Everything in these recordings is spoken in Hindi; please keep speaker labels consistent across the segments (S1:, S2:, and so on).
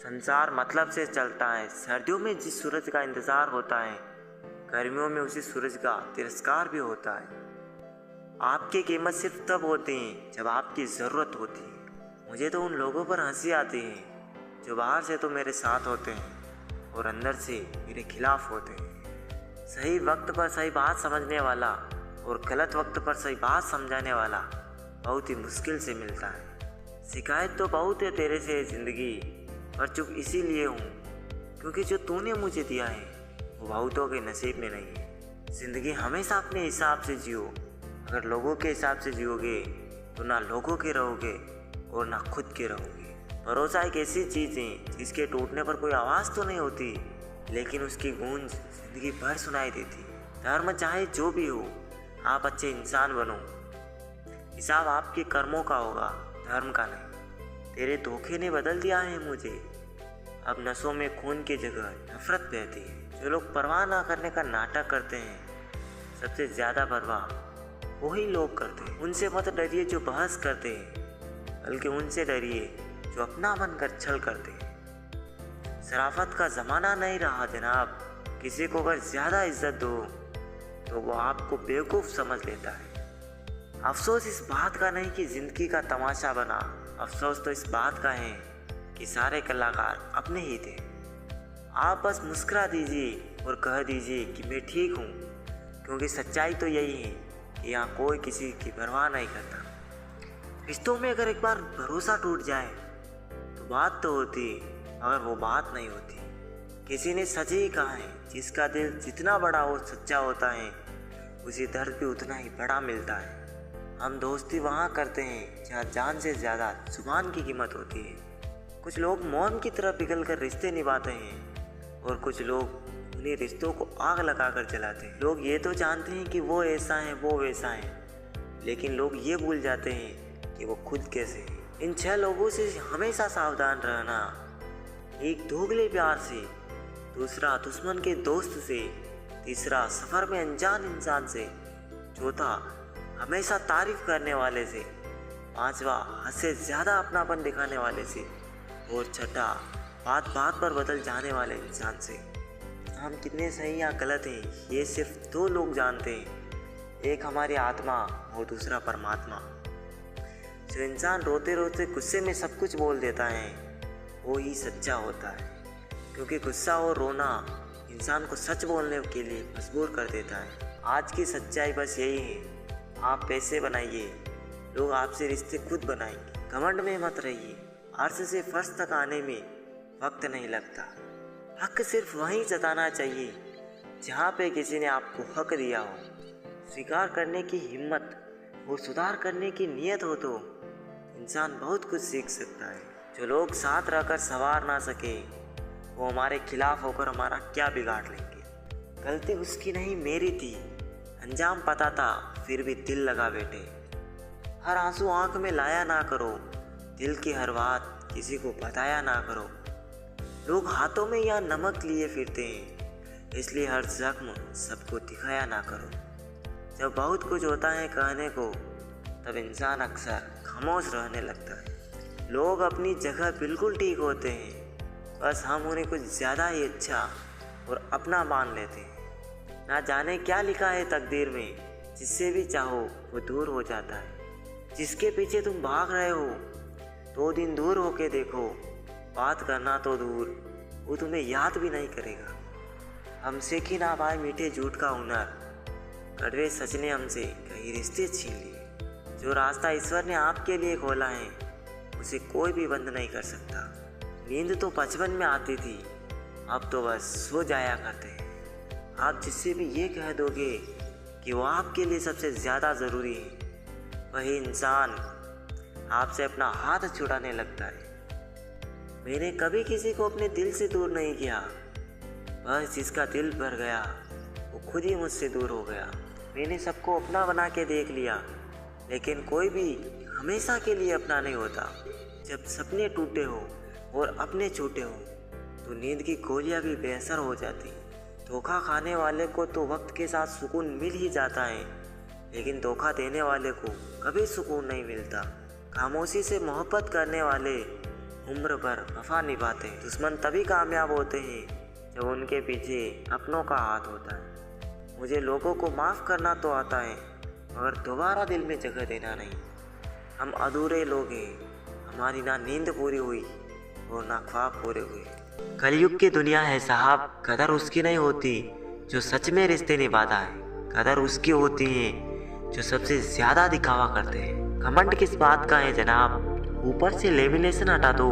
S1: संसार मतलब से चलता है। सर्दियों में जिस सूरज का इंतज़ार होता है, गर्मियों में उसी सूरज का तिरस्कार भी होता है। आपकी कीमत सिर्फ तब होती है जब आपकी ज़रूरत होती है। मुझे तो उन लोगों पर हंसी आती है जो बाहर से तो मेरे साथ होते हैं और अंदर से मेरे खिलाफ होते हैं। सही वक्त पर सही बात समझने वाला और गलत वक्त पर सही बात समझाने वाला बहुत ही मुश्किल से मिलता है। शिकायत तो बहुत है तेरे से ज़िंदगी, पर चुप इसीलिए हूँ क्योंकि जो तूने मुझे दिया है वो बहुतों के नसीब में नहीं है। ज़िंदगी हमेशा अपने हिसाब से जियो। अगर लोगों के हिसाब से जियोगे तो ना लोगों के रहोगे और ना खुद के रहोगे। भरोसा एक ऐसी चीज़ है जिसके टूटने पर कोई आवाज़ तो नहीं होती, लेकिन उसकी गूंज ज़िंदगी भर सुनाई देती। धर्म चाहे जो भी हो, आप अच्छे इंसान बनो। हिसाब आपके कर्मों का होगा, धर्म का नहीं। तेरे धोखे ने बदल दिया है मुझे। अब नसों में खून की जगह नफरत बहती है। जो लोग परवाह ना करने का नाटक करते हैं, सबसे ज़्यादा परवाह वही लोग करते हैं। उनसे मत डरिए जो बहस करते हैं, बल्कि उनसे डरिए जो अपना बनकर छल करते हैं। शराफत का ज़माना नहीं रहा जनाब। किसी को अगर ज़्यादा इज्जत दो तो वो आपको बेवकूफ़ समझ लेता है। अफसोस इस बात का नहीं कि ज़िंदगी का तमाशा बना, अफसोस तो इस बात का है कि सारे कलाकार अपने ही थे। आप बस मुस्कुरा दीजिए और कह दीजिए कि मैं ठीक हूँ, क्योंकि सच्चाई तो यही है कि यहाँ कोई किसी की परवाह नहीं करता। रिश्तों में अगर एक बार भरोसा टूट जाए तो बात तो होती, मगर वो बात नहीं होती। किसी ने सच ही कहा है, जिसका दिल जितना बड़ा हो सच्चा होता है, उसे दर्द भी उतना ही बड़ा मिलता है। हम दोस्ती वहाँ करते हैं जहाँ जान से ज़्यादा जुबान की कीमत होती है। कुछ लोग मौन की तरह पिघल कर रिश्ते निभाते हैं और कुछ लोग उन्हीं रिश्तों को आग लगाकर जलाते हैं। लोग ये तो जानते हैं कि वो ऐसा है वो वैसा है, लेकिन लोग ये भूल जाते हैं कि वो खुद कैसे हैं। इन 6 लोगों से हमेशा सावधान रहना। एक दोगले प्यार से, दूसरा दुश्मन के दोस्त से, तीसरा सफ़र में अनजान इंसान से, चौथा हमेशा तारीफ करने वाले से, पांचवा हद से ज़्यादा अपनापन दिखाने वाले से, और छठा बात बात पर बदल जाने वाले इंसान से। हम कितने सही या गलत हैं ये सिर्फ 2 लोग जानते हैं, एक हमारी आत्मा और दूसरा परमात्मा। जो इंसान रोते रोते गुस्से में सब कुछ बोल देता है वो ही सच्चा होता है, क्योंकि गुस्सा और रोना इंसान को सच बोलने के लिए मजबूर कर देता है। आज की सच्चाई बस यही है, आप पैसे बनाइए, लोग आपसे रिश्ते खुद बनाएंगे। घमंड में मत रहिए, अर्श से फर्श तक आने में वक्त नहीं लगता। हक सिर्फ वहीं जताना चाहिए जहाँ पे किसी ने आपको हक दिया हो। स्वीकार करने की हिम्मत और सुधार करने की नीयत हो तो इंसान बहुत कुछ सीख सकता है। जो लोग साथ रहकर संवार ना सके वो हमारे खिलाफ होकर हमारा क्या बिगाड़ लेंगे। गलती उसकी नहीं मेरी थी, अंजाम पता था फिर भी दिल लगा बैठे। हर आंसू आंख में लाया ना करो, दिल की हर बात किसी को बताया ना करो। लोग हाथों में या नमक लिए फिरते हैं, इसलिए हर जख्म सबको दिखाया ना करो। जब बहुत कुछ होता है कहने को, तब इंसान अक्सर खामोश रहने लगता है। लोग अपनी जगह बिल्कुल ठीक होते हैं, बस हम उन्हें कुछ ज़्यादा ही अच्छा और अपना मान लेते हैं। ना जाने क्या लिखा है तकदीर में, जिससे भी चाहो वो दूर हो जाता है। जिसके पीछे तुम भाग रहे हो 2 दिन दूर होके देखो, बात करना तो दूर, वो तुम्हें याद भी नहीं करेगा। हमसे की ना पाए मीठे झूठ का हुनर, कड़वे सच ने हमसे कई रिश्ते छीन लिए। जो रास्ता ईश्वर ने आपके लिए खोला है उसे कोई भी बंद नहीं कर सकता। नींद तो बचपन में आती थी, अब तो बस सो जाया करते हैं। आप जिससे भी ये कह दोगे कि वो आपके लिए सबसे ज़्यादा ज़रूरी है, वही इंसान आपसे अपना हाथ छुड़ाने लगता है। मैंने कभी किसी को अपने दिल से दूर नहीं किया, बस जिसका दिल भर गया वो खुद ही मुझसे दूर हो गया। मैंने सबको अपना बना के देख लिया, लेकिन कोई भी हमेशा के लिए अपना नहीं होता। जब सपने टूटे हो और अपने छूटे हो तो नींद की गोलियां भी बेअसर हो जाती। धोखा खाने वाले को तो वक्त के साथ सुकून मिल ही जाता है, लेकिन धोखा देने वाले को कभी सुकून नहीं मिलता। खामोशी से मोहब्बत करने वाले उम्र भर वफा निभाते हैं। दुश्मन तभी कामयाब होते हैं जब उनके पीछे अपनों का हाथ होता है। मुझे लोगों को माफ़ करना तो आता है, मगर दोबारा दिल में जगह देना नहीं। हम अधूरे लोग हैं, हमारी ना नींद पूरी हुई और ना ख्वाब पूरे हुए। कलयुग की दुनिया है साहब, कदर उसकी नहीं होती जो सच में रिश्ते निभाता है। कदर उसकी होती है जो सबसे ज़्यादा दिखावा करते हैं। घमंड किस बात का है जनाब, ऊपर से लेमिनेशन हटा दो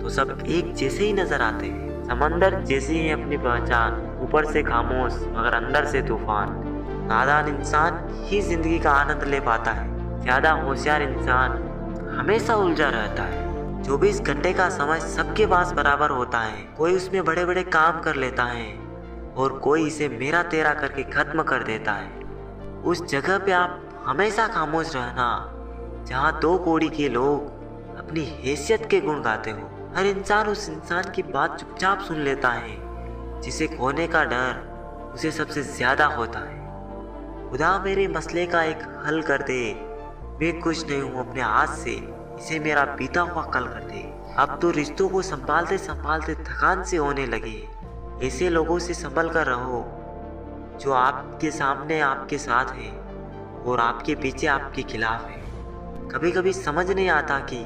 S1: तो सब एक जैसे ही नजर आते हैं। समंदर जैसी है अपनी पहचान, ऊपर से खामोश मगर अंदर से तूफान। नादान इंसान ही जिंदगी का आनंद ले पाता है, ज़्यादा होशियार इंसान हमेशा उलझा रहता है। 24 घंटे का समय सबके पास बराबर होता है, कोई उसमें बड़े बड़े काम कर लेता है और कोई इसे मेरा तेरा करके खत्म कर देता है। उस जगह पे आप हमेशा खामोश रहना जहाँ 2 कौड़ी के लोग अपनी हैसियत के गुण गाते हो। हर इंसान उस इंसान की बात चुपचाप सुन लेता है जिसे खोने का डर उसे सबसे ज़्यादा होता है। खुदा मेरे मसले का एक हल कर दे, मैं खुश नहीं हूँ अपने हाथ से, इसे मेरा बीता हुआ कल कर दे। अब तो रिश्तों को संभालते संभालते थकान से होने लगी। ऐसे लोगों से संभल कर रहो जो आपके सामने आपके साथ है और आपके पीछे आपके खिलाफ है। कभी कभी समझ नहीं आता कि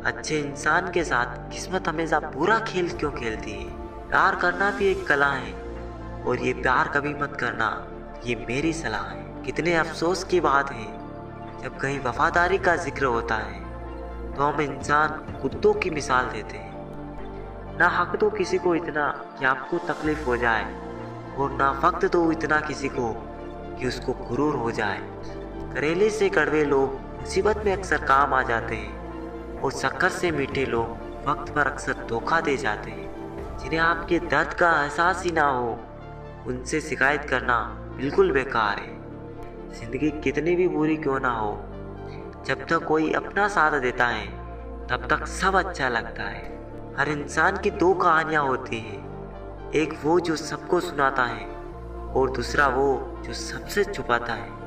S1: अच्छे इंसान के साथ किस्मत हमेशा बुरा खेल क्यों खेलती है। प्यार करना भी एक कला है और ये प्यार कभी मत करना, ये मेरी सलाह है। कितने अफसोस की बात है जब कहीं वफादारी का जिक्र होता है तो हम इंसान कुत्तों की मिसाल देते हैं। ना हक दो किसी को इतना कि आपको तकलीफ हो जाए और ना वक्त दो इतना किसी को कि उसको गुरूर हो जाए। करेले से कड़वे लोग मुसीबत में अक्सर काम आ जाते हैं और शक्कर से मीठे लोग वक्त पर अक्सर धोखा दे जाते हैं। जिन्हें आपके दर्द का एहसास ही ना हो उनसे शिकायत करना बिल्कुल बेकार है। जिंदगी कितनी भी बुरी क्यों ना हो, जब तक कोई अपना साथ देता है तब तक सब अच्छा लगता है। हर इंसान की 2 कहानियाँ होती हैं, एक वो जो सबको सुनाता है और दूसरा वो जो सबसे छुपाता है।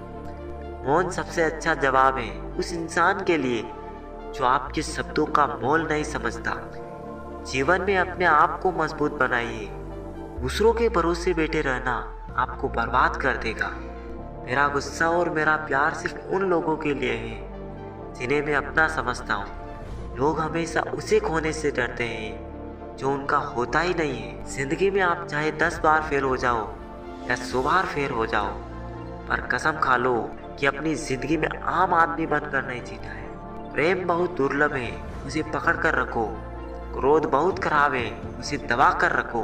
S1: मौन सबसे अच्छा जवाब है उस इंसान के लिए जो आपके शब्दों का मोल नहीं समझता। जीवन में अपने आप को मजबूत बनाइए, दूसरों के भरोसे बैठे रहना आपको बर्बाद कर देगा। मेरा गुस्सा और मेरा प्यार सिर्फ उन लोगों के लिए है जिन्हें मैं अपना समझता हूँ। लोग हमेशा उसे खोने से डरते हैं जो उनका होता ही नहीं है। जिंदगी में आप चाहे 10 बार फेल हो जाओ या 100 बार फेल हो जाओ, पर कसम खा लो कि अपनी जिंदगी में आम आदमी बनकर नहीं जीना है। प्रेम बहुत दुर्लभ है, उसे पकड़ कर रखो। क्रोध बहुत खराब है, उसे दबा कर रखो।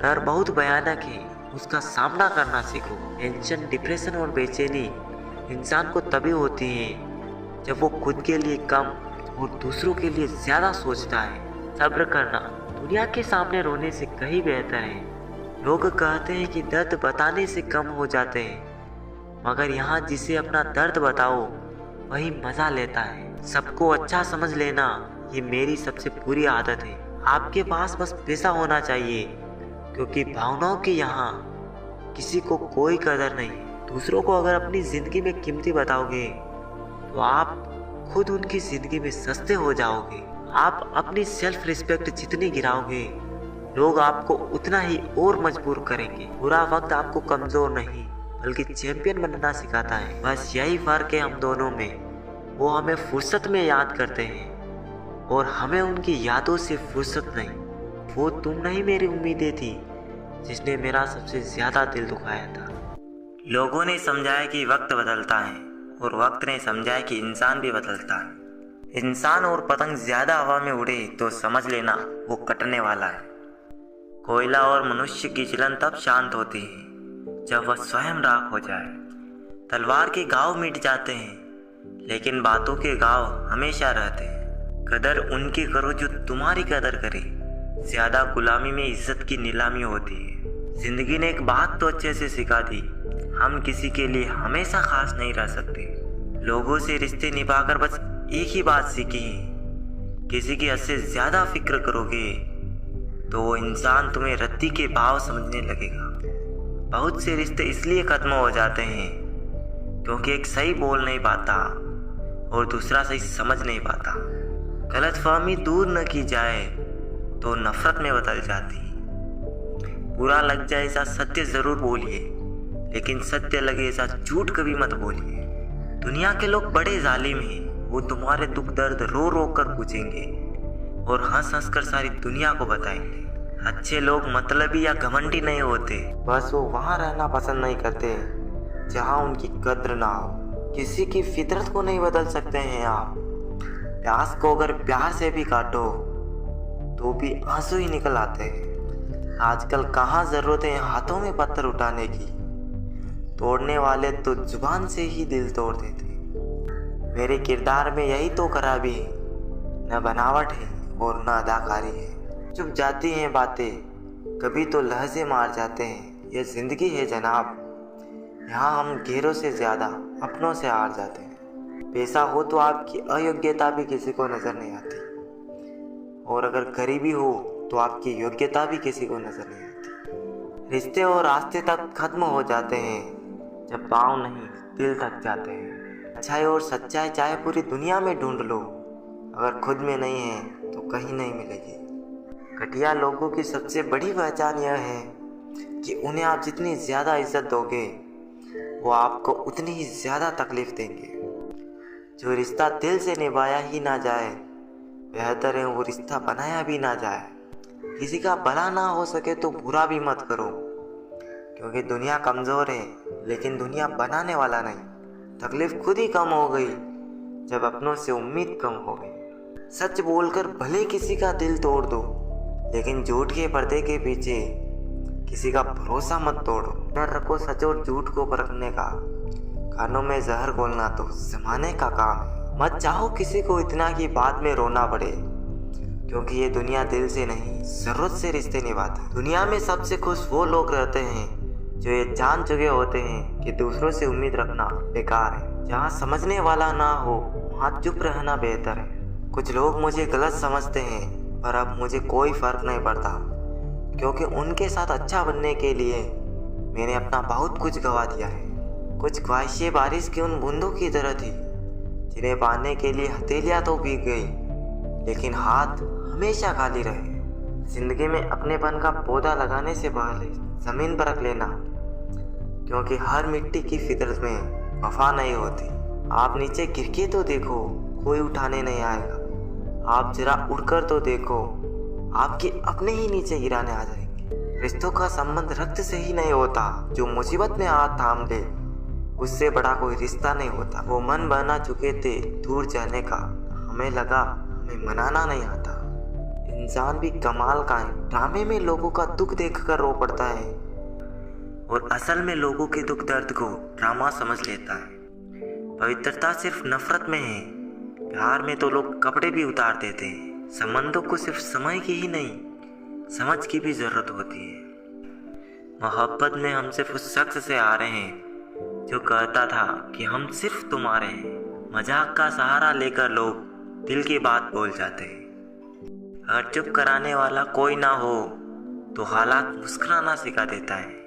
S1: डर बहुत भयानक है, उसका सामना करना सीखो। टेंशन, डिप्रेशन और बेचैनी इंसान को तभी होती है जब वो खुद के लिए कम और दूसरों के लिए ज़्यादा सोचता है। सब्र करना दुनिया के सामने रोने से कहीं बेहतर है। लोग कहते हैं कि दर्द बताने से कम हो जाते हैं, मगर यहाँ जिसे अपना दर्द बताओ वही मज़ा लेता है। सबको अच्छा समझ लेना ये मेरी सबसे बुरी आदत है। आपके पास बस पैसा होना चाहिए, क्योंकि भावनाओं के यहाँ किसी को कोई कदर नहीं। दूसरों को अगर अपनी ज़िंदगी में कीमती बताओगे तो आप खुद उनकी ज़िंदगी में सस्ते हो जाओगे। आप अपनी सेल्फ रिस्पेक्ट जितनी गिराओगे, लोग आपको उतना ही और मजबूर करेंगे। बुरा वक्त आपको कमज़ोर नहीं बल्कि चैंपियन बनना सिखाता है। बस यही फ़र्क है हम दोनों में। वो हमें फुर्सत में याद करते हैं और हमें उनकी यादों से फुर्सत नहीं। वो तुम नहीं मेरी उम्मीदें थी जिसने मेरा सबसे ज़्यादा दिल दुखाया था। लोगों ने समझाया कि वक्त बदलता है और वक्त ने समझाया कि इंसान भी बदलता है। इंसान और पतंग ज़्यादा हवा में उड़े तो समझ लेना वो कटने वाला है। कोयला और मनुष्य की जलन तब शांत होती है जब वह स्वयं राख हो जाए। तलवार के घाव मिट जाते हैं लेकिन बातों के घाव हमेशा रहते हैं। कदर उनकी करो जो तुम्हारी कदर करे। ज़्यादा गुलामी में इज्जत की नीलामी होती है। जिंदगी ने एक बात तो अच्छे से सिखा दी, हम किसी के लिए हमेशा खास नहीं रह सकते। लोगों से रिश्ते निभाकर बस एक ही बात सीखी है, किसी की हद से ज़्यादा फिक्र करोगे तो वो इंसान तुम्हें रद्दी के भाव समझने लगेगा। बहुत से रिश्ते इसलिए ख़त्म हो जाते हैं क्योंकि एक सही बोल नहीं पाता और दूसरा सही समझ नहीं पाता। गलतफहमी दूर न की जाए तो नफरत में बदल जाती है। बुरा लग जाए ऐसा सत्य जरूर बोलिए, लेकिन सत्य लगे ऐसा झूठ कभी मत बोलिए। दुनिया के लोग बड़े जालिम हैं, वो तुम्हारे दुख दर्द रो रो कर पूछेंगे और हंस हंस कर सारी दुनिया को बताएंगे। अच्छे लोग मतलबी या घमंडी नहीं होते, बस वो वहाँ रहना पसंद नहीं करते जहाँ उनकी कद्र ना हो। किसी की फितरत को नहीं बदल सकते हैं आप। प्यास को अगर प्यार से भी काटो तो भी आंसू ही निकल आते हैं। आजकल कहाँ जरूरत है हाथों में पत्थर उठाने की, तोड़ने वाले तो जुबान से ही दिल तोड़ देते। मेरे किरदार में यही तो खराबी है, न बनावट है और न अदाकारी है। चुप जाती हैं बातें, कभी तो लहजे मार जाते हैं। यह जिंदगी है जनाब, यहाँ हम गैरों से ज़्यादा अपनों से हार जाते हैं। पैसा हो तो आपकी अयोग्यता भी किसी को नज़र नहीं आती, और अगर गरीबी हो तो आपकी योग्यता भी किसी को नज़र नहीं आती। रिश्ते और रास्ते तक खत्म हो जाते हैं जब पाँव नहीं दिल थक जाते हैं। अच्छाई और सच्चाई चाहे पूरी दुनिया में ढूंढ लो, अगर खुद में नहीं है तो कहीं नहीं मिलेगी। घटिया लोगों की सबसे बड़ी पहचान यह है कि उन्हें आप जितनी ज़्यादा इज्जत दोगे वो आपको उतनी ही ज़्यादा तकलीफ़ देंगे। जो रिश्ता दिल से निभाया ही ना जाए, बेहतर है वो रिश्ता बनाया भी ना जाए। किसी का भला ना हो सके तो बुरा भी मत करो, क्योंकि दुनिया कमज़ोर है लेकिन दुनिया बनाने वाला नहीं। तकलीफ़ खुद ही कम हो गई जब अपनों से उम्मीद कम हो गई। सच बोलकर भले किसी का दिल तोड़ दो, लेकिन झूठ के पर्दे के पीछे किसी का भरोसा मत तोड़ो। डर रखो सच और झूठ को परखने का, कानों में जहर घोलना तो जमाने का काम है। मत चाहो किसी को इतना कि बाद में रोना पड़े, क्योंकि ये दुनिया दिल से नहीं जरूरत से रिश्ते निभाती। दुनिया में सबसे खुश वो लोग रहते हैं जो ये जान चुके होते हैं कि दूसरों से उम्मीद रखना बेकार है। जहाँ समझने वाला ना हो वहाँ चुप रहना बेहतर है। कुछ लोग मुझे गलत समझते हैं, पर अब मुझे कोई फर्क नहीं पड़ता, क्योंकि उनके साथ अच्छा बनने के लिए मैंने अपना बहुत कुछ गवा दिया है। कुछ ख्वाहिशें बारिश की उन बूंदों की तरह थी जिन्हें पाने के लिए हथेलियाँ तो भीग गई, लेकिन हाथ हमेशा खाली रहे। जिंदगी में अपनेपन का पौधा लगाने से पहले ज़मीन पर रख लेना, क्योंकि हर मिट्टी की फितरत में वफा नहीं होती। आप नीचे गिर के तो देखो, कोई उठाने नहीं आएगा। आप जरा उड़कर तो देखो, आपके अपने ही नीचे गिराने आ जाएंगे। रिश्तों का संबंध रक्त से ही नहीं होता, जो मुसीबत में हाथ थाम ले उससे बड़ा कोई रिश्ता नहीं होता। वो मन बना चुके थे दूर जाने का, हमें लगा हमें मनाना नहीं आता। इंसान भी कमाल का है, ड्रामे में लोगों का दुख देखकर रो पड़ता है और असल में लोगों के दुख दर्द को ड्रामा समझ लेता है। पवित्रता सिर्फ नफरत में है, प्यार में तो लोग कपड़े भी उतार देते हैं। संबंधों को सिर्फ समय की ही नहीं समझ की भी जरूरत होती है। मोहब्बत में हम सिर्फ उस शख्स से आ रहे हैं जो कहता था कि हम सिर्फ तुम्हारे हैं। मजाक का सहारा लेकर लोग दिल की बात बोल जाते हैं। अगर चुप कराने वाला कोई ना हो तो हालात मुस्कुराना सिखा देता है।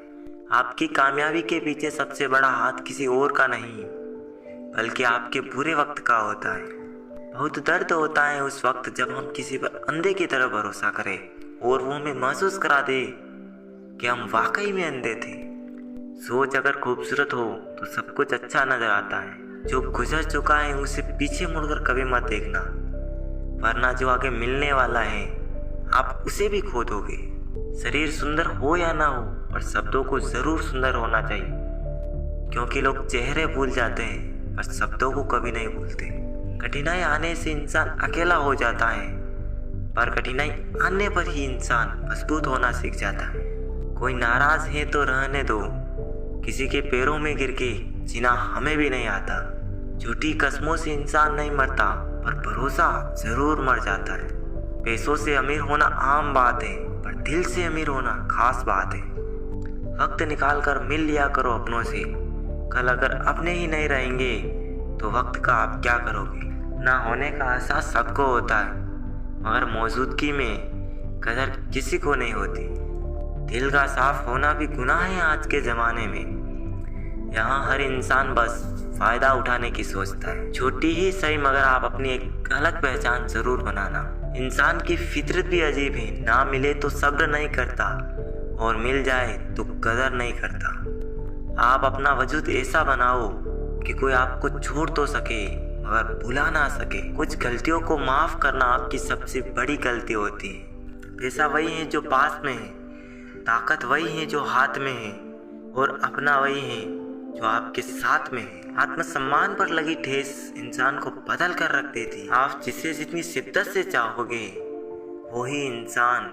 S1: आपकी कामयाबी के पीछे सबसे बड़ा हाथ किसी और का नहीं, बल्कि आपके बुरे वक्त का होता है। बहुत दर्द होता है उस वक्त जब हम किसी पर अंधे की तरह भरोसा करें और वो हमें महसूस करा दे कि हम वाकई में अंधे थे। सोच अगर खूबसूरत हो तो सब कुछ अच्छा नजर आता है। जो गुजर चुका है उसे पीछे मुड़कर कभी मत देखना, वरना जो आगे मिलने वाला है आप उसे भी खो दोगे। शरीर सुंदर हो या ना हो, पर शब्दों को जरूर सुंदर होना चाहिए, क्योंकि लोग चेहरे भूल जाते हैं पर शब्दों को कभी नहीं भूलते। कठिनाई आने से इंसान अकेला हो जाता है, पर कठिनाई आने पर ही इंसान मजबूत होना सीख जाता है। कोई नाराज है तो रहने दो, किसी के पैरों में गिर के जीना हमें भी नहीं आता। झूठी कस्मों से इंसान नहीं मरता, पर भरोसा जरूर मर जाता है। पैसों से अमीर होना आम बात है, पर दिल से अमीर होना खास बात है। वक्त निकाल कर मिल लिया करो अपनों से। कल अगर अपने ही नहीं रहेंगे तो वक्त का आप क्या करोगे। ना होने का एहसास सबको होता है, मगर मौजूदगी में कदर किसी को नहीं होती। दिल का साफ होना भी गुनाह है आज के ज़माने में। यहाँ हर इंसान बस फायदा उठाने की सोचता है। छोटी ही सही मगर आप अपनी एक अलग पहचान जरूर बनाना। इंसान की फितरत भी अजीब है, ना मिले तो सब्र नहीं करता और मिल जाए तो कदर नहीं करता। आप अपना वजूद ऐसा बनाओ कि कोई आपको छोड़ तो सके मगर भुला ना सके। कुछ गलतियों को माफ करना आपकी सबसे बड़ी गलती होती है। पैसा वही है जो पास में है, ताकत वही है जो हाथ में है, और अपना वही है जो आपके साथ में है। आत्मसम्मान पर लगी ठेस इंसान को बदल कर रख देती। आप जिसे जितनी शिद्दत से चाहोगे वही इंसान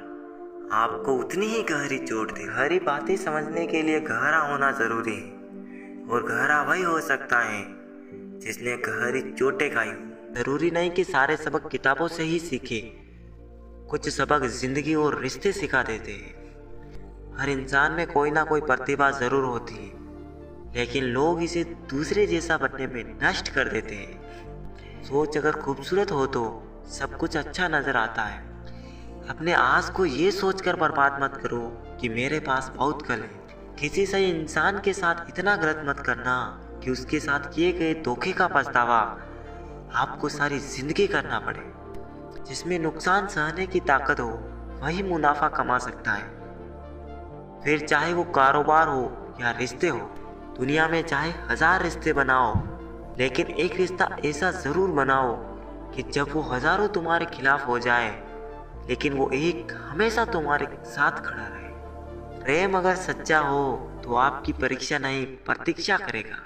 S1: आपको उतनी ही गहरी चोट दे। गहरी बातें समझने के लिए गहरा होना जरूरी है, और गहरा वही हो सकता है जिसने गहरी चोटें खाई हो। जरूरी नहीं कि सारे सबक किताबों से ही सीखे, कुछ सबक जिंदगी और रिश्ते सिखा देते हैं। हर इंसान में कोई ना कोई प्रतिभा जरूर होती है, लेकिन लोग इसे दूसरे जैसा बनने में नष्ट कर देते हैं। सोच अगर खूबसूरत हो तो सब कुछ अच्छा नजर आता है। अपने आस को ये सोचकर बर्बाद मत करो कि मेरे पास बहुत कल है। किसी सही इंसान के साथ इतना गलत मत करना कि उसके साथ किए गए धोखे का पछतावा आपको सारी जिंदगी करना पड़े। जिसमें नुकसान सहने की ताकत हो वही मुनाफा कमा सकता है, फिर चाहे वो कारोबार हो या रिश्ते हो। दुनिया में चाहे 1000 रिश्ते बनाओ, लेकिन एक रिश्ता ऐसा जरूर बनाओ कि जब वो हजारों तुम्हारे खिलाफ हो जाए लेकिन वो एक हमेशा तुम्हारे साथ खड़ा रहे। प्रेम अगर सच्चा हो तो आपकी परीक्षा नहीं प्रतीक्षा करेगा।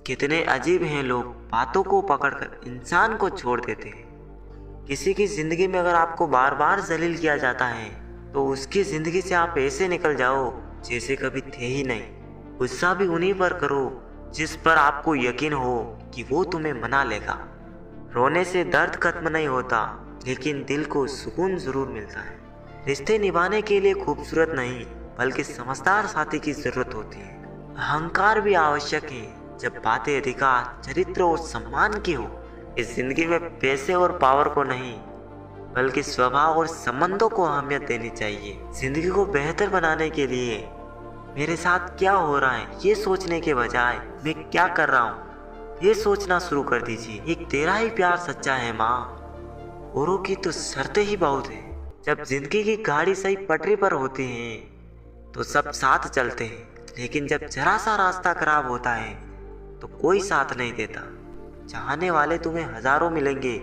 S1: कितने अजीब हैं लोग, बातों को पकड़कर इंसान को छोड़ देते हैं। किसी की जिंदगी में अगर आपको बार बार जलील किया जाता है तो उसकी जिंदगी से आप ऐसे निकल जाओ जैसे कभी थे ही नहीं। गुस्सा भी उन्हीं पर करो जिस पर आपको यकीन हो कि वो तुम्हें मना लेगा। रोने से दर्द खत्म नहीं होता, लेकिन दिल को सुकून जरूर मिलता है। रिश्ते निभाने के लिए खूबसूरत नहीं बल्कि समझदार साथी की जरूरत होती है। अहंकार भी आवश्यक है जब बातें अधिकार, चरित्र और सम्मान की हो। इस जिंदगी में पैसे और पावर को नहीं बल्कि स्वभाव और संबंधों को अहमियत देनी चाहिए। जिंदगी को बेहतर बनाने के लिए मेरे साथ क्या हो रहा है ये सोचने के बजाय मैं क्या कर रहा हूँ ये सोचना शुरू कर दीजिए। एक तेरा ही प्यार सच्चा है माँ, औरों की तो शर्तें ही बहुत है। जब जिंदगी की गाड़ी सही पटरी पर होती है तो सब साथ चलते हैं, लेकिन जब जरा सा रास्ता खराब होता है तो कोई साथ नहीं देता। चाहने वाले तुम्हें हजारों मिलेंगे,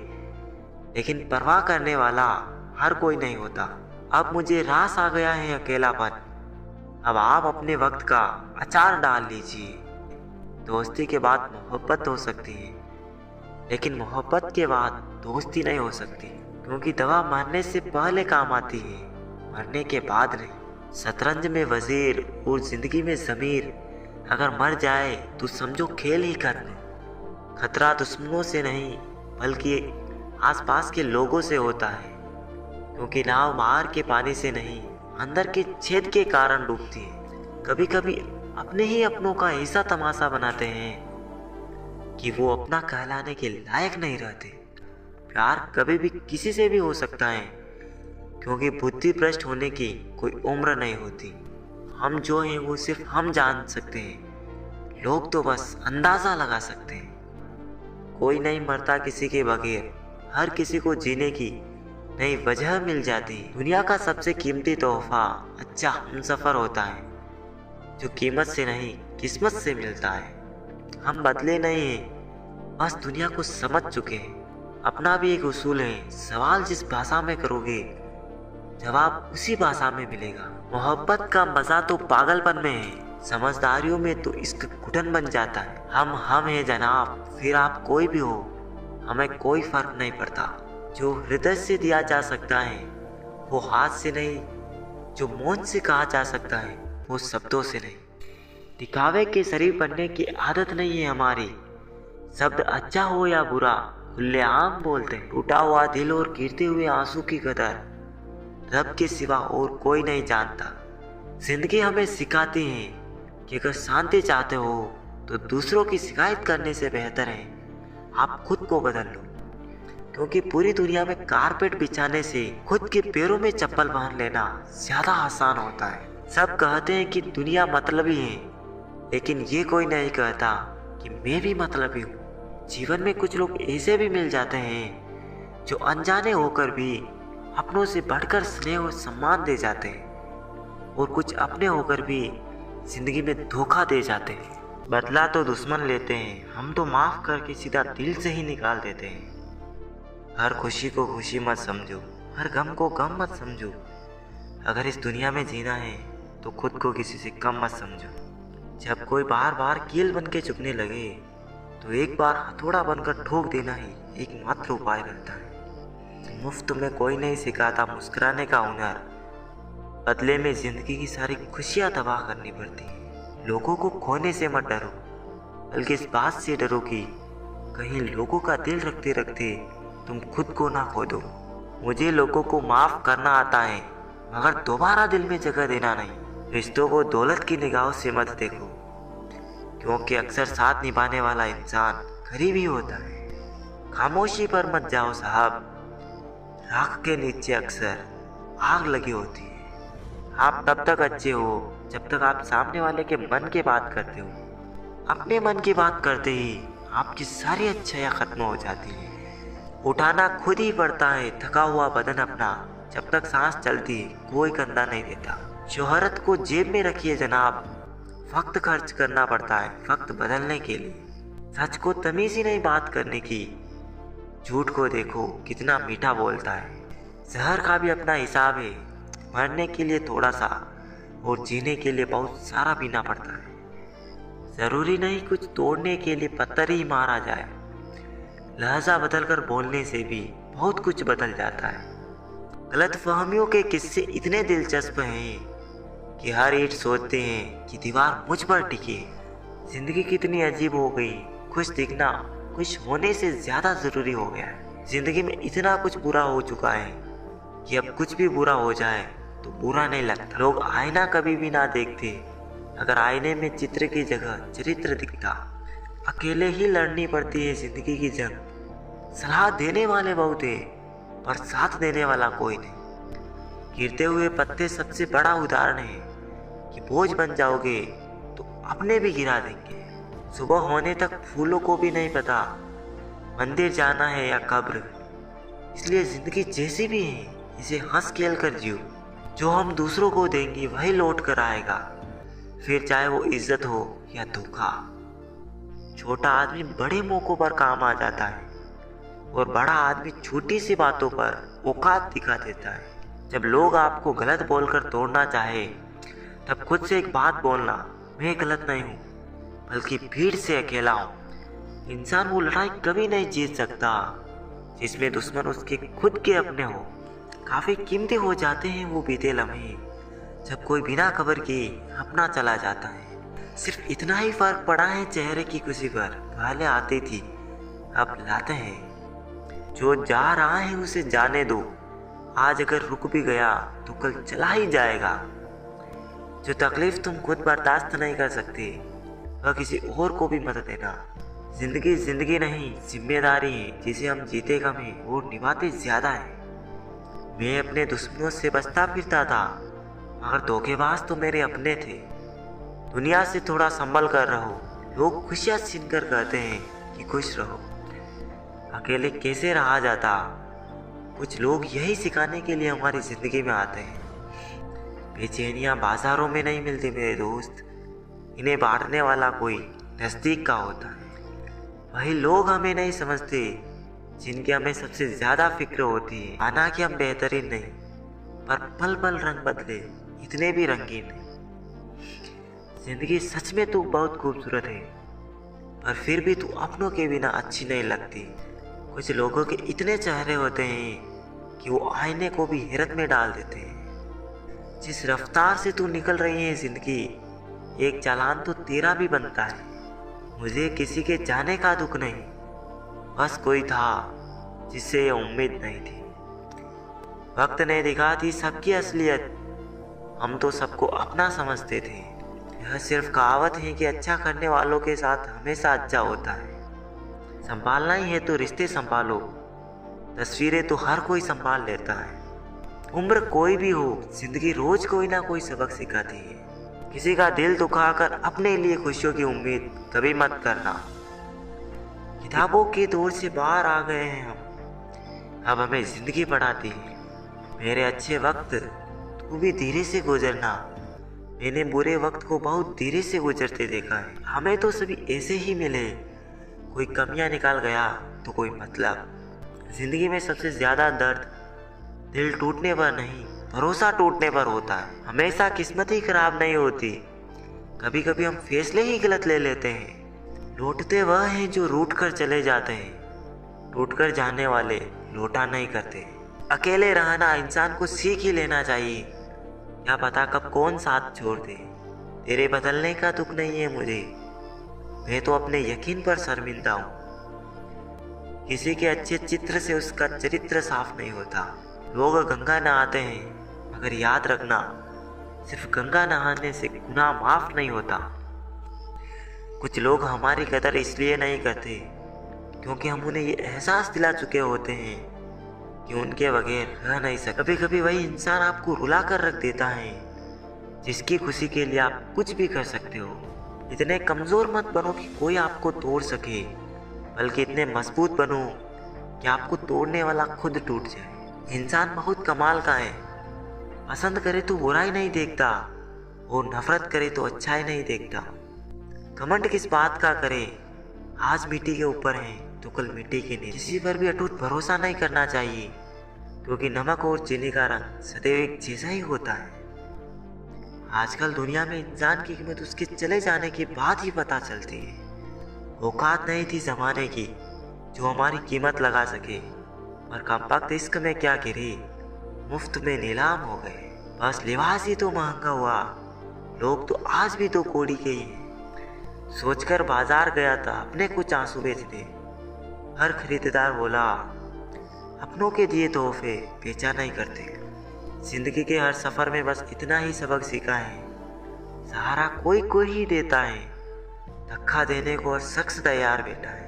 S1: लेकिन परवाह करने वाला हर कोई नहीं होता। अब मुझे रास आ गया है अकेलापन, अब आप अपने वक्त का अचार डाल लीजिए। दोस्ती के बाद मोहब्बत हो सकती है, लेकिन मोहब्बत के बाद दोस्ती नहीं हो सकती, क्योंकि दवा मरने से पहले काम आती है, मरने के बाद नहीं। शतरंज में वजीर और जिंदगी में जमीर अगर मर जाए तो समझो खेल ही खत्म। खतरा दुश्मनों से नहीं बल्कि आसपास के लोगों से होता है, क्योंकि नाव बाहर के पानी से नहीं अंदर के छेद के कारण डूबती है। कभी कभी अपने ही अपनों का ऐसा तमाशा बनाते हैं कि वो अपना कहलाने के लायक नहीं रहते। प्यार कभी भी किसी से भी हो सकता है, क्योंकि बुद्धि भ्रष्ट होने की कोई उम्र नहीं होती। हम जो हैं वो सिर्फ हम जान सकते हैं, लोग तो बस अंदाजा लगा सकते हैं। कोई नहीं मरता किसी के बगैर, हर किसी को जीने की नई वजह मिल जाती है। दुनिया का सबसे कीमती तोहफा अच्छा हमसफर होता है, जो कीमत से नहीं किस्मत से मिलता है। हम बदले नहीं हैं, बस दुनिया को समझ चुके हैं। अपना भी एक उसूल है, सवाल जिस भाषा में करोगे जवाब उसी भाषा में मिलेगा। मोहब्बत का मजा तो पागलपन में है, समझदारियों में तो इश्क घुटन बन जाता है। हम हैं जनाब, फिर आप कोई भी हो, हमें कोई फर्क नहीं पड़ता। जो हृदय से दिया जा सकता है वो हाथ से नहीं, जो मौन से कहा जा सकता है वो शब्दों से नहीं। दिखावे के शरीर बनने की आदत नहीं है हमारी। शब्द अच्छा हो या बुरा खुलेआम बोलते हैं। टूटा हुआ दिल और गिरते हुए आंसू की कदर रब के सिवा और कोई नहीं जानता। जिंदगी हमें सिखाती है कि अगर शांति चाहते हो तो दूसरों की शिकायत करने से बेहतर है आप खुद को बदल लो, क्योंकि पूरी दुनिया में कारपेट बिछाने से खुद के पैरों में चप्पल पहन लेना ज्यादा आसान होता है। सब कहते हैं कि दुनिया मतलबी है, लेकिन ये कोई नहीं कहता कि मैं भी मतलबी हूँ। जीवन में कुछ लोग ऐसे भी मिल जाते हैं जो अनजाने होकर भी अपनों से बढ़कर स्नेह और सम्मान दे जाते हैं, और कुछ अपने होकर भी जिंदगी में धोखा दे जाते हैं। बदला तो दुश्मन लेते हैं, हम तो माफ करके सीधा दिल से ही निकाल देते हैं। हर खुशी को खुशी मत समझो, हर गम को गम मत समझो। अगर इस दुनिया में जीना है तो खुद को किसी से कम मत समझो। जब कोई बार बार कील बन के चुभने लगे तो एक बार हथौड़ा बनकर ठोक देना ही एकमात्र उपाय रहता है। मुफ्त में कोई नहीं सिखाता मुस्कुराने का हुनर, बदले में जिंदगी की सारी खुशियां तबाह करनी पड़ती है। लोगों को खोने से मत डरो, बल्कि इस बात से डरो कि कहीं लोगों का दिल रखते रखते तुम खुद को ना खो दो। मुझे लोगों को माफ करना आता है, मगर दोबारा दिल में जगह देना नहीं। रिश्तों को दौलत की निगाहों से मत देखो, क्योंकि अक्सर साथ निभाने वाला इंसान गरीब ही होता है। खामोशी पर मत जाओ साहब, राख के नीचे अक्सर आग लगी होती है। आप तब तक अच्छे हो जब तक आप सामने वाले के मन की बात करते हो। अपने मन की बात करते ही आपकी सारी अच्छाइयाँ खत्म हो जाती हैं। उठाना खुद ही पड़ता है थका हुआ बदन अपना, जब तक सांस चलती कोई कंधा नहीं देता। शोहरत को जेब में रखिए जनाब, वक्त खर्च करना पड़ता है वक्त बदलने के लिए। सच को तमीज ही नहीं बात करने की, झूठ को देखो कितना मीठा बोलता है। जहर का भी अपना हिसाब है, मरने के लिए थोड़ा सा और जीने के लिए बहुत सारा पीना पड़ता है। जरूरी नहीं कुछ तोड़ने के लिए पत्थर ही मारा जाए, लहजा बदलकर बोलने से भी बहुत कुछ बदल जाता है। गलतफहमियों के किस्से इतने दिलचस्प हैं कि हर ईंट सोचते हैं कि दीवार मुझ पर टिके। जिंदगी कितनी अजीब हो गई, खुश दिखना खुश होने से ज्यादा जरूरी हो गया है। जिंदगी में इतना कुछ बुरा हो चुका है कि अब कुछ भी बुरा हो जाए तो बुरा नहीं लगता। लोग आईना कभी भी ना देखते, अगर आईने में चित्र की जगह चरित्र दिखता। अकेले ही लड़नी पड़ती है जिंदगी की जंग। सलाह देने वाले बहुत है पर साथ देने वाला कोई नहीं। गिरते हुए पत्ते सबसे बड़ा उदाहरण है कि बोझ बन जाओगे तो अपने भी गिरा देंगे। सुबह होने तक फूलों को भी नहीं पता मंदिर जाना है या कब्र। इसलिए जिंदगी जैसी भी है इसे हंस खेल कर जियो। जो हम दूसरों को देंगे वही लौट कर आएगा, फिर चाहे वो इज्जत हो या धोखा। छोटा आदमी बड़े मौकों पर काम आ जाता है और बड़ा आदमी छोटी सी बातों पर औकात दिखा देता है। जब लोग आपको गलत बोलकर तोड़ना चाहे तब खुद से एक बात बोलना, मैं गलत नहीं हूँ बल्कि भीड़ से अकेला हूँ। इंसान वो लड़ाई कभी नहीं जीत सकता जिसमें दुश्मन उसके खुद के अपने हो। काफी कीमती हो जाते हैं वो बीते लम्हे जब कोई बिना खबर के अपना चला जाता है। सिर्फ इतना ही फर्क पड़ा है चेहरे की खुशी पर। पहले आती थी अब लाते हैं। जो जा रहा है उसे जाने दो, आज अगर रुक भी गया तो कल चला ही जाएगा। जो तकलीफ तुम खुद बर्दाश्त नहीं कर सकते वह किसी और को भी मत देना। जिंदगी जिंदगी नहीं जिम्मेदारी है जिसे हम जीते कम है और निभाते ज्यादा है। मैं अपने दुश्मनों से बचता फिरता था मगर धोखेबाज तो मेरे अपने थे। दुनिया से थोड़ा संभल कर रहो, लोग खुशियाँ छीन कर कहते हैं कि खुश रहो। अकेले कैसे रहा जाता, कुछ लोग यही सिखाने के लिए हमारी जिंदगी में आते हैं। बेचैनियाँ बाजारों में नहीं मिलती मेरे दोस्त, इन्हें बांटने वाला कोई नज़दीक का होता है। वही लोग हमें नहीं समझते जिनकी हमें सबसे ज़्यादा फिक्र होती है। माना कि हम बेहतरीन नहीं पर पल पल रंग बदले इतने भी रंगीन नहीं। जिंदगी सच में तू बहुत खूबसूरत है पर फिर भी तू अपनों के बिना अच्छी नहीं लगती। कुछ लोगों के इतने चेहरे होते हैं कि वो आईने को भी हैरत में डाल देते हैं। जिस रफ्तार से तू निकल रही है जिंदगी, एक चालान तो तेरा भी बनता है। मुझे किसी के जाने का दुख नहीं, बस कोई था जिससे ये उम्मीद नहीं थी। वक्त ने दिखाती सबकी असलियत, हम तो सबको अपना समझते थे। यह सिर्फ कहावत है कि अच्छा करने वालों के साथ हमेशा अच्छा होता है। संभालना ही है तो रिश्ते संभालो, तस्वीरें तो हर कोई संभाल लेता है। उम्र कोई भी हो, जिंदगी रोज कोई ना कोई सबक सिखाती है। किसी का दिल दुखाकर अपने लिए खुशियों की उम्मीद कभी मत करना। किताबों के दौर से बाहर आ गए हैं हम, अब हमें जिंदगी पढ़ाती है। मेरे अच्छे वक्त तू भी धीरे से गुजरना, मैंने बुरे वक्त को बहुत धीरे से गुजरते देखा है। हमें तो सभी ऐसे ही मिले, कोई कमियां निकाल गया तो कोई मतलब। जिंदगी में सबसे ज्यादा दर्द दिल टूटने पर नहीं, भरोसा टूटने पर होता है। हमेशा किस्मत ही खराब नहीं होती, कभी कभी हम फैसले ही गलत ले लेते हैं। लौटते वह हैं जो रूठ कर चले जाते हैं, टूट कर जाने वाले लौटा नहीं करते। अकेले रहना इंसान को सीख ही लेना चाहिए, क्या पता कब कौन साथ छोड़ दे। तेरे बदलने का दुख नहीं है मुझे, मैं तो अपने यकीन पर शर्मिंदा हूँ। किसी के अच्छे चित्र से उसका चरित्र साफ नहीं होता। लोग गंगा नहाते हैं, मगर याद रखना सिर्फ गंगा नहाने से गुनाह माफ नहीं होता। कुछ लोग हमारी कदर इसलिए नहीं करते क्योंकि हम उन्हें ये एहसास दिला चुके होते हैं कि उनके बगैर रह नहीं सकते। कभी कभी वही इंसान आपको रुला कर रख देता है जिसकी खुशी के लिए आप कुछ भी कर सकते हो। इतने कमज़ोर मत बनो कि कोई आपको तोड़ सके, बल्कि इतने मजबूत बनो कि आपको तोड़ने वाला खुद टूट जाए। इंसान बहुत कमाल का है, पसंद करे तो बुराई नहीं देखता और नफरत करे तो अच्छाई नहीं देखता। घमंड किस बात का करे, आज मिट्टी के ऊपर है तो कल मिट्टी के नीचे। किसी पर भी अटूट भरोसा नहीं करना चाहिए क्योंकि नमक और चीनी का रंग सदैव एक जैसा ही होता है। आजकल दुनिया में इंसान की कीमत उसके चले जाने के बाद ही पता चलती है। औकात नहीं थी जमाने की जो हमारी कीमत लगा सके, और कमबख्त इश्क में क्या गिरी, मुफ्त में नीलाम हो गए। बस लिबास ही तो महंगा हुआ, लोग तो आज भी तो कोड़ी के ही हैं। सोचकर बाजार गया था अपने कुछ आंसू बेचने, हर खरीदार बोला अपनों के दिए तोहफे बेचा नहीं करते। जिंदगी के हर सफर में बस इतना ही सबक सीखा है, सहारा कोई कोई ही देता है, धक्का देने को शख्स तैयार बैठा है।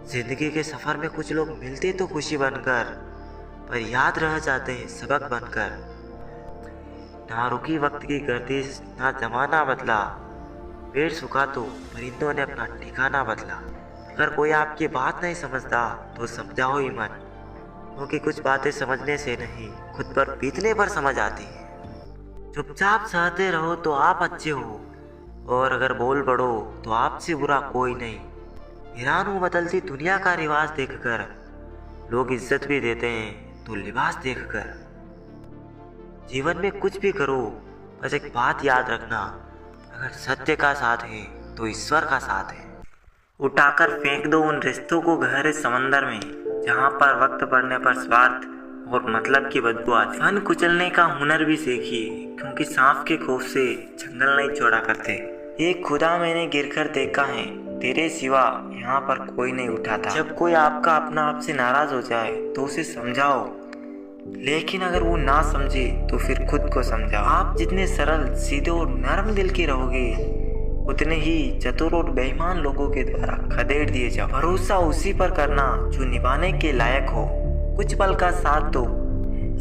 S1: जिंदगी के सफर में कुछ लोग मिलते तो खुशी बनकर, पर याद रह जाते हैं सबक बनकर। ना रुकी वक्त की गर्दिश, ना जमाना बदला, पेड़ सूखा तो परिंदों ने अपना ठिकाना बदला। अगर कोई आपकी बात नहीं समझता तो समझाओ ही मत, क्योंकि कुछ बातें समझने से नहीं खुद पर बीतने पर समझ आती है। चुपचाप सहते रहो तो आप अच्छे हो, और अगर बोल पड़ो तो आपसे बुरा कोई नहीं। हैरान हूँ बदलती दुनिया का रिवाज देखकर, लोग इज्जत भी देते हैं तो लिबास देखकर। जीवन में कुछ भी करो, बस एक बात याद रखना, अगर सत्य का साथ है तो ईश्वर का साथ है। उठाकर फेंक दो उन रिश्तों को गहरे समंदर में, जहाँ पर वक्त पड़ने पर स्वार्थ और मतलब की बदबू आती। फन कुचलने का हुनर भी सीखिए, क्योंकि सांप के खौफ से जंगल नहीं छोड़ा करते। एक खुदा मैंने गिरकर देखा है, तेरे सिवा यहाँ पर कोई नहीं उठाता। जब कोई आपका अपना आपसे नाराज हो जाए तो उसे समझाओ, लेकिन अगर वो ना समझे तो फिर खुद को समझाओ। आप जितने सरल, सीधे और नरम दिल के रहोगे, उतने ही चतुर और बेईमान लोगों के द्वारा खदेड़ दिए जाओ। भरोसा उसी पर करना जो निभाने के लायक हो। कुछ पल का साथ तो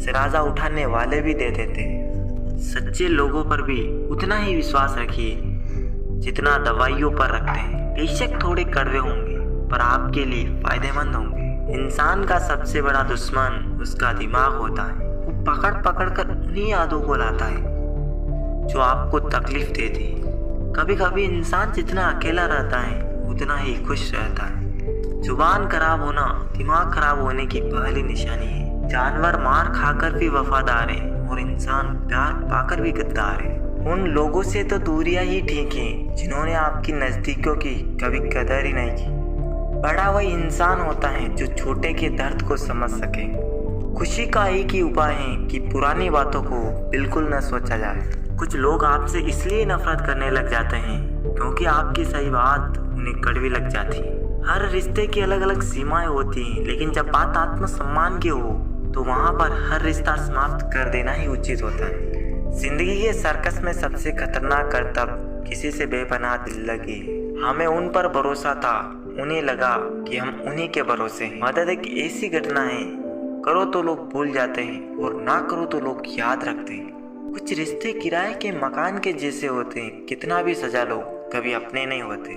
S1: सराजा उठाने वाले भी दे देते हैं। सच्चे लोगों पर भी उतना ही विश्वास रखिए जितना दवाइयों पर रखते हैं। बेशक थोड़े कड़वे होंगे पर आपके लिए फायदेमंद होंगे। इंसान का सबसे बड़ा दुश्मन उसका दिमाग होता है। वो पकड़ पकड़ कर उन्हीं यादों को लाता है जो आपको तकलीफ देती है। कभी कभी इंसान जितना अकेला रहता है उतना ही खुश रहता है। जुबान खराब होना दिमाग खराब होने की पहली निशानी है। जानवर मार खाकर भी वफादार है और इंसान प्यार पाकर भी गद्दार है। उन लोगों से तो दूरियां ही ठीक है जिन्होंने आपकी नजदीकों की कभी कदर ही नहीं की। बड़ा वही इंसान होता है जो छोटे के दर्द को समझ सके। खुशी का एक ही उपाय है कि पुरानी बातों को बिल्कुल न सोचा जाए। कुछ लोग आपसे इसलिए नफरत करने लग जाते हैं क्योंकि आपकी सही बात उन्हें कड़वी लग जाती है। हर रिश्ते की अलग अलग सीमाएं होती हैं, लेकिन जब बात आत्मसम्मान की हो तो वहाँ पर हर रिश्ता समाप्त कर देना ही उचित होता है। जिंदगी के सर्कस में सबसे खतरनाक करतब किसी से बेपनाह दिल लगी। हमें उन पर भरोसा था, उन्हें लगा कि हम उन्हीं के भरोसे हैं। मदद एक ऐसी घटना है, करो तो लोग भूल जाते हैं और ना करो तो लोग याद रखते हैं। कुछ रिश्ते किराए के मकान के जैसे होते हैं, कितना भी सजा लो कभी अपने नहीं होते।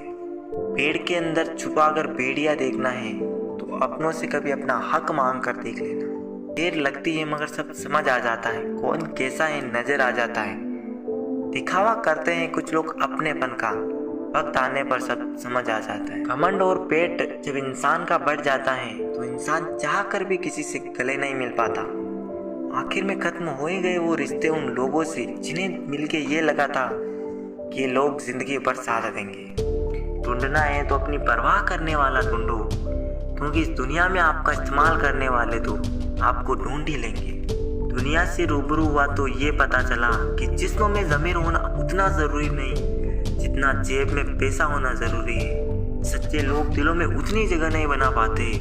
S1: पेड़ के अंदर छुपाकर भेड़िया देखना है तो अपनों से कभी अपना हक मांग कर देख लेना। देर लगती है मगर सब समझ आ जाता है, कौन कैसा है नजर आ जाता है। दिखावा करते हैं कुछ लोग अपनेपन का, वक्त आने पर सब समझ आ जाता है। घमंड और पेट जब इंसान का बढ़ जाता है तो इंसान चाह कर भी किसी से गले नहीं मिल पाता। आखिर में खत्म हो ही गए वो रिश्ते उन लोगों से जिन्हें मिलके ये लगा था कि ये लोग जिंदगी भर साथ देंगे। ढूंढना है तो अपनी परवाह करने वाला ढूंढो, क्योंकि इस दुनिया में आपका इस्तेमाल करने वाले तो आपको ढूंढ ही लेंगे। दुनिया से रूबरू हुआ तो ये पता चला कि जिस्मों में ज़मीर होना उतना ज़रूरी नहीं जितना जेब में पैसा होना ज़रूरी है। सच्चे लोग दिलों में उतनी जगह नहीं बना पाते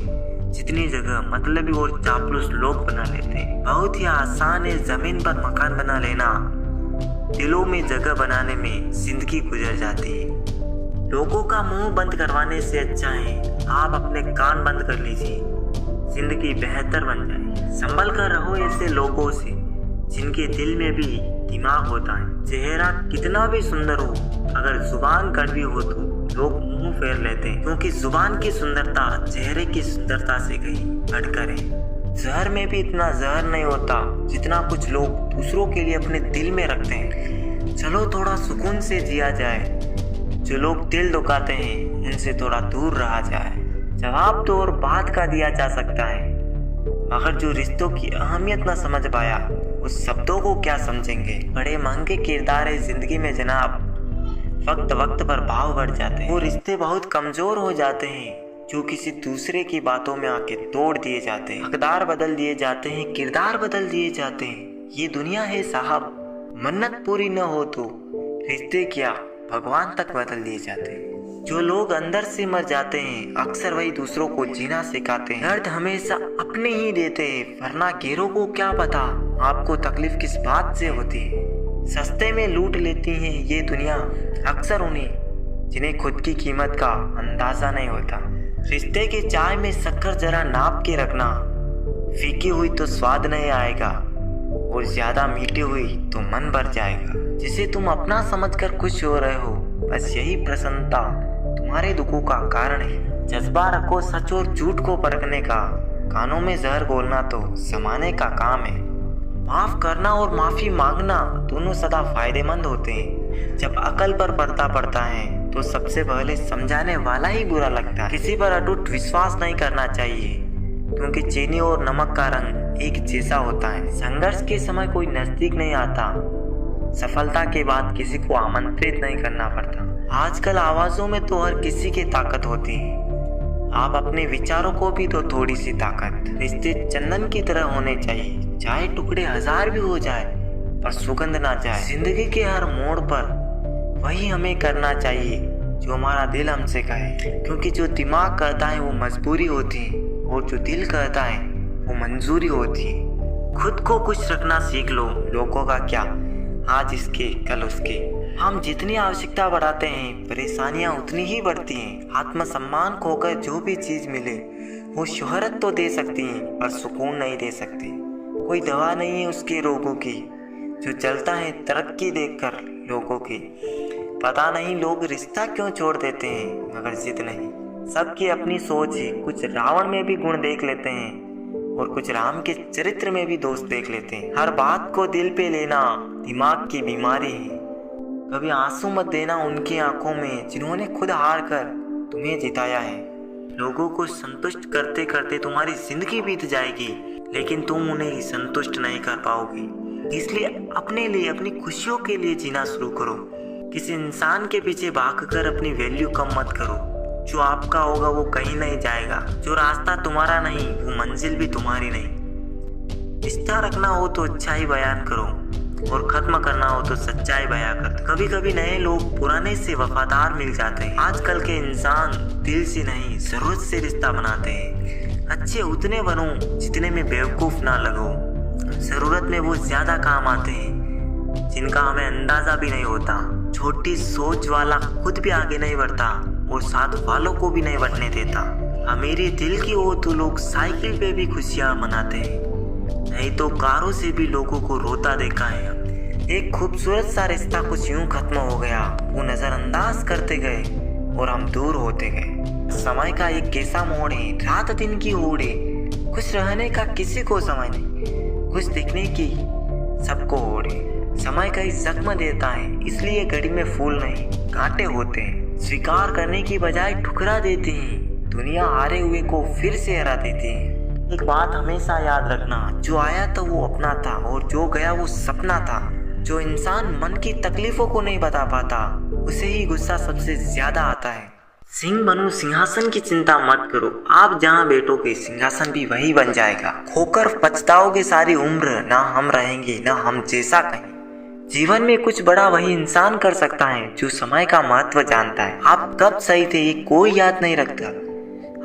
S1: जितनी जगह मतलबी और चापलूस लोग बना लेते हैं। बहुत ही आसान है ज़मीन पर मकान बना लेना, दिलों में जगह बनाने में जिंदगी गुजर जाती है। लोगों का मुंह बंद करवाने से अच्छा है आप अपने कान बंद कर लीजिए, जिंदगी बेहतर बन जाए। संभल कर रहो ऐसे लोगों से जिनके दिल में भी दिमाग होता है। चेहरा कितना भी सुंदर हो, अगर जुबान कड़वी हो तो लोग मुंह फेर लेते हैं, क्योंकि जुबान की सुंदरता चेहरे की सुंदरता से कहीं बढ़कर है। जहर में भी इतना जहर नहीं होता जितना कुछ लोग दूसरों के लिए अपने दिल में रखते हैं। चलो थोड़ा सुकून से जिया जाए, जो लोग दिल दुखाते हैं उनसे थोड़ा दूर रहा जाए। जवाब तो और बात का दिया जा सकता है, मगर जो रिश्तों की अहमियत न समझ पाया उस शब्दों को क्या समझेंगे। बड़े महंगे किरदार है जिंदगी में जनाब, वक्त वक्त पर भाव बढ़ जाते हैं। वो रिश्ते बहुत कमजोर हो जाते हैं जो किसी दूसरे की बातों में आके तोड़ दिए जाते हैं। हकदार बदल दिए जाते हैं, किरदार बदल दिए जाते हैं। ये दुनिया है साहब, मन्नत पूरी न हो तो रिश्ते क्या भगवान तक बदल दिए जाते हैं। जो लोग अंदर से मर जाते हैं अक्सर वही दूसरों को जीना सिखाते हैं। दर्द हमेशा अपने ही देते हैं, वरना गैरों को क्या पता आपको तकलीफ किस बात से होती है। सस्ते में लूट लेती है ये दुनिया अक्सर उन्हें जिन्हें खुद की कीमत का अंदाजा नहीं होता। रिश्ते के चाय में शक्कर जरा नाप के रखना, फीकी हुई तो स्वाद नहीं आएगा और ज्यादा मीठी हुई तो मन भर जाएगा। जिसे तुम अपना समझकर खुश हो रहे हो बस यही प्रसन्नता तुम्हारे दुखों का कारण है। जज्बा रखो सच और झूठ को परखने का, कानों में जहर घोलना तो जमाने का काम है। माफ करना और माफी मांगना दोनों सदा फायदेमंद होते हैं। जब अकल पर पर्दा पड़ता है तो सबसे पहले समझाने वाला ही बुरा लगता है। किसी पर अटूट विश्वास नहीं करना चाहिए, क्योंकि चीनी और नमक का रंग एक जैसा होता है। संघर्ष के समय कोई नजदीक नहीं आता, सफलता के बाद किसी को आमंत्रित नहीं करना पड़ता। आजकल आवाजों में तो हर किसी की ताकत होती है, आप अपने विचारों को भी तो थोड़ी सी ताकत। रिश्ते चंदन की तरह होने चाहिए, चाहे टुकड़े 1000 भी हो जाए पर सुगंध ना जाए। जिंदगी के हर मोड़ पर वही हमें करना चाहिए जो हमारा दिल हमसे कहे, क्योंकि जो दिमाग कहता है वो मजबूरी होती है और जो दिल कहता है वो मंजूरी होती है। खुद को खुश रखना सीख लो, लोगों का क्या, आज इसके कल उसके। हम जितनी आवश्यकता बढ़ाते हैं परेशानियां उतनी ही बढ़ती हैं। आत्मसम्मान खोकर जो भी चीज मिले वो शोहरत तो दे सकती है पर सुकून नहीं दे सकती। कोई दवा नहीं है उसके रोगों की जो चलता है तरक्की देखकर लोगों की। पता नहीं लोग रिश्ता क्यों छोड़ देते हैं मगर जिद नहीं। सबकी अपनी सोच है, कुछ रावण में भी गुण देख लेते हैं और कुछ राम के चरित्र में भी दोस्त देख लेते हैं। हर बात को दिल पे लेना दिमाग की बीमारी है। कभी आंसू मत देना उनकी आंखों में जिन्होंने खुद हार कर तुम्हें जिताया है। लोगों को संतुष्ट करते करते तुम्हारी जिंदगी बीत जाएगी, लेकिन तुम उन्हें संतुष्ट नहीं कर पाओगे। इसलिए अपने लिए, अपनी खुशियों के लिए जीना शुरू करो। किसी इंसान के पीछे भागकर अपनी वैल्यू कम मत करो। जो आपका होगा वो कहीं नहीं जाएगा। जो रास्ता तुम्हारा नहीं वो मंजिल भी तुम्हारी नहीं। रिश्ता रखना हो तो अच्छाई बयान करो और खत्म करना हो तो सच्चाई बयां कर दो। कभी कभी नए लोग पुराने से वफादार मिल जाते हैं। आजकल के इंसान दिल से नहीं जरूरत से रिश्ता बनाते हैं। अच्छे उतने बनो जितने में बेवकूफ ना लगो। जरूरत में वो ज्यादा काम आते हैं जिनका हमें अंदाजा भी नहीं होता। छोटी सोच वाला खुद भी आगे नहीं बढ़ता और साथ वालों को भी नहीं बढ़ने देता। अमीरी दिल की हो तो लोग साइकिल पे भी खुशियां मनाते हैं, नहीं तो कारों से भी लोगों को रोता देखा है। एक खूबसूरत सा रिश्ता कुछ यूं खत्म हो गया, वो नजरअंदाज करते गए और हम दूर होते गए। समय का एक कैसा मोड़ है, रात दिन की होड़ है, खुश रहने का किसी को समय नहीं, खुश दिखने की सबको होड़ है। समय कई जख्म देता है, इसलिए घड़ी में फूल नहीं कांटे होते हैं। स्वीकार करने की बजाय ठुकरा देते हैं, दुनिया हारे हुए को फिर से हरा देती है। एक बात हमेशा याद रखना, जो आया तो वो अपना था और जो गया वो सपना था। जो इंसान मन की तकलीफों को नहीं बता पाता, उसे ही गुस्सा सबसे ज्यादा आता है। सिंह बनूं सिंहासन की चिंता मत करो, आप जहाँ बैठोगे सिंहासन भी वही बन जाएगा। खोकर पछताओगे सारी उम्र, ना हम रहेंगे ना हम जैसा कहें। जीवन में कुछ बड़ा वही इंसान कर सकता है जो समय का महत्व जानता है। आप कब सही थे ये कोई याद नहीं रखता,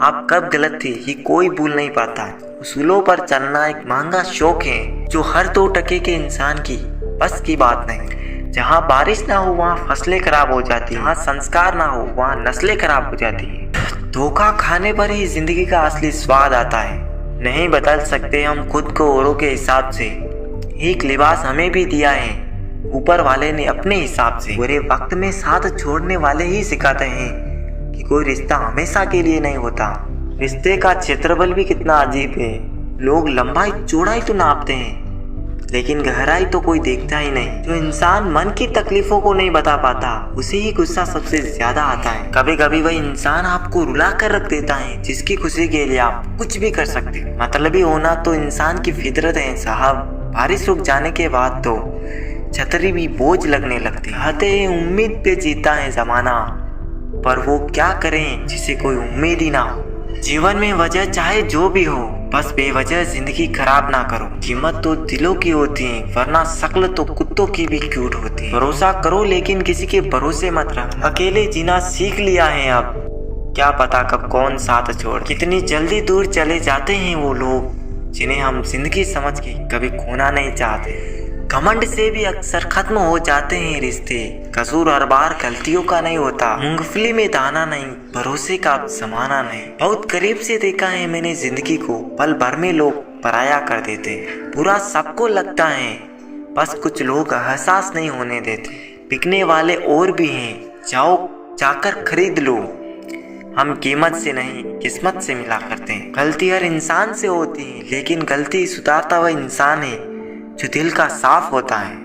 S1: आप कब गलत थे ये कोई भूल नहीं पाता। उसूलों पर चलना एक महंगा शौक है जो हर 2 टके के इंसान की बस की बात नहीं। जहाँ बारिश ना हो वहाँ फसलें खराब हो जाती है, जहाँ संस्कार ना हो वहाँ नस्लें खराब हो जाती है। धोखा खाने पर ही जिंदगी का असली स्वाद आता है। नहीं बदल सकते हम खुद को औरों के हिसाब से, एक लिबास हमें भी दिया है ऊपर वाले ने अपने हिसाब से। बुरे वक्त में साथ छोड़ने वाले ही सिखाते हैं कि कोई रिश्ता हमेशा के लिए नहीं होता। रिश्ते का क्षेत्रफल भी कितना अजीब है, लोग लंबाई चौड़ाई तो नापते हैं लेकिन गहराई तो कोई देखता ही नहीं। जो इंसान मन की तकलीफों को नहीं बता पाता, उसे ही गुस्सा सबसे ज्यादा आता है। कभी कभी वही इंसान आपको रुला कर रख देता है जिसकी खुशी के लिए आप कुछ भी कर सकते हैं। मतलबी होना तो इंसान की फितरत है साहब। बारिश रुक जाने के बाद तो छतरी भी बोझ लगने लगती है। कहते हैं उम्मीद पे जीता है जमाना, पर वो क्या करें जिसे कोई उम्मीद ही ना हो। जीवन में वजह चाहे जो भी हो, बस बेवजह जिंदगी खराब ना करो। कीमत तो दिलों की होती है, वरना शक्ल तो कुत्तों की भी क्यूट होती है। भरोसा करो लेकिन किसी के भरोसे मत रखना। अकेले जीना सीख लिया है अब, क्या पता कब कौन साथ छोड़। कितनी जल्दी दूर चले जाते हैं वो लोग जिन्हें हम जिंदगी समझ के कभी खोना नहीं चाहते। घमंड से भी अक्सर खत्म हो जाते हैं रिश्ते। कसूर हर बार गलतियों का नहीं होता, मूंगफली में दाना नहीं, भरोसे का जमाना नहीं। बहुत करीब से देखा है मैंने जिंदगी को, पल भर में लोग पराया कर देते। बुरा सबको लगता है, बस कुछ लोग एहसास नहीं होने देते। बिकने वाले और भी हैं, जाओ जाकर खरीद लो। हम कीमत से नहीं किस्मत से मिला करते हैं। गलती हर इंसान से होती है, लेकिन गलती सुधारता हुआ इंसान है जो दिल का साफ होता है।